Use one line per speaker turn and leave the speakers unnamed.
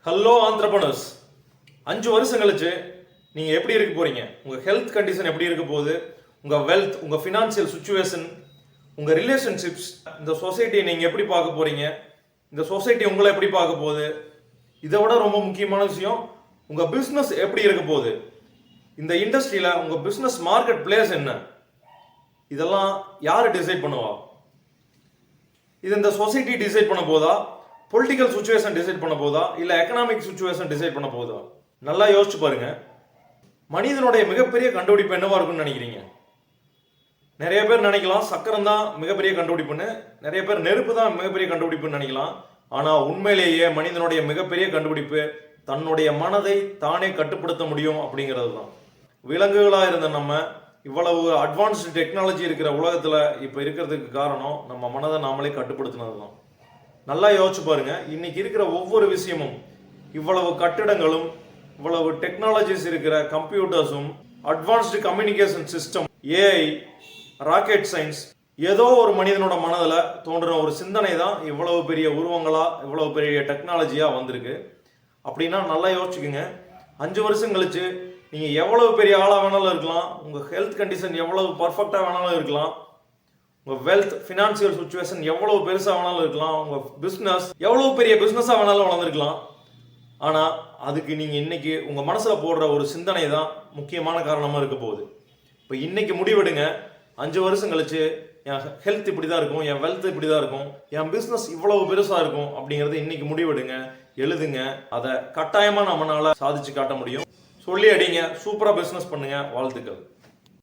Hello entrepreneurs, 5 வருஷம் கழிச்சு நீங்கள் எப்படி இருக்க போறீங்க? உங்கள் ஹெல்த் கண்டிஷன் எப்படி இருக்க போகுது? உங்கள் வெல்த், உங்கள் ஃபினான்ஷியல் சுச்சுவேஷன், உங்கள் ரிலேஷன்ஷிப்ஸ், இந்த சொசைட்டியை நீங்கள் எப்படி பார்க்க போறீங்க? இந்த சொசைட்டி உங்களை எப்படி பார்க்க போகுது? இதை விட ரொம்ப முக்கியமான விஷயம், உங்கள் பிஸ்னஸ் எப்படி இருக்க போகுது? இந்த இண்டஸ்ட்ரியில் உங்கள் பிஸ்னஸ் மார்க்கெட் பிளேஸ் என்ன? இதெல்லாம் யார் டிசைட் பண்ணுவா? இது இந்த சொசைட்டி டிசைட் பண்ண போதா, பொலிட்டிக்கல் சுச்சுவேஷன் டிசைட் பண்ண போதா, இல்லை எக்கனாமிக் சுச்சுவேஷன் டிசைட் பண்ண போதா? நல்லா யோசிச்சு பாருங்க. மனிதனுடைய மிகப்பெரிய கண்டுபிடிப்பு என்னவா இருக்கும்னு நினைக்கிறீங்க? நிறைய பேர் நினைக்கலாம் சக்கரம் தான் மிகப்பெரிய கண்டுபிடிப்புன்னு, நிறைய பேர் நெருப்பு தான் மிகப்பெரிய கண்டுபிடிப்புன்னு நினைக்கலாம். ஆனால் உண்மையிலேயே மனிதனுடைய மிகப்பெரிய கண்டுபிடிப்பு தன்னுடைய மனதை தானே கட்டுப்படுத்த முடியும் அப்படிங்கிறது தான். விலங்குகளாக இருந்த நம்ம இவ்வளவு அட்வான்ஸ்டு டெக்னாலஜி இருக்கிற உலகத்தில் இப்போ இருக்கிறதுக்கு காரணம் நம்ம மனதை நாமளே கட்டுப்படுத்தினது தான். நல்லா யோசிச்சு பாருங்க. இன்னைக்கு இருக்கிற ஒவ்வொரு விஷயமும், இவ்வளவு கட்டிடங்களும், இவ்வளவு டெக்னாலஜிஸ் இருக்கிற கம்ப்யூட்டர்ஸும், advanced communication system, AI, rocket science, ஏதோ ஒரு மனிதனோட மனதில் தோன்றுற ஒரு சிந்தனை தான் இவ்வளவு பெரிய உருவங்களா, இவ்வளவு பெரிய டெக்னாலஜியா வந்திருக்கு. அப்படின்னா நல்லா யோசிச்சுக்கோங்க. 5 வருஷம் கழிச்சு நீங்கள் எவ்வளவு பெரிய ஆளாக வேணாலும் இருக்கலாம், உங்கள் ஹெல்த் கண்டிஷன் எவ்வளவு பர்ஃபெக்டாக வேணாலும் இருக்கலாம், உங்கள் வெல்த் ஃபினான்சியல் சுச்சுவேஷன் எவ்வளவு பெருசாக வேணாலும் இருக்கலாம், உங்கள் பிஸ்னஸ் எவ்வளவு பெரிய பிஸ்னஸாக வேணாலும் வளர்ந்துருக்கலாம். ஆனால் அதுக்கு நீங்கள் இன்னைக்கு உங்கள் மனசில் போடுற ஒரு சிந்தனை தான் முக்கியமான காரணமாக இருக்க போகுது. இப்போ இன்னைக்கு முடிவெடுங்க. 5 வருஷம் கழிச்சு என் ஹெல்த் இப்படி தான் இருக்கும், என் வெல்த் இப்படி தான் இருக்கும், என் பிஸ்னஸ் இவ்வளவு பெருசாக இருக்கும் அப்படிங்கிறது இன்னைக்கு முடிவெடுங்க, எழுதுங்க. அதை கட்டாயமாக நம்மளால சாதிச்சு காட்ட முடியும். சொல்லி அடிங்க. சூப்பராக பிஸ்னஸ் பண்ணுங்க. வாழ்த்துக்கள்.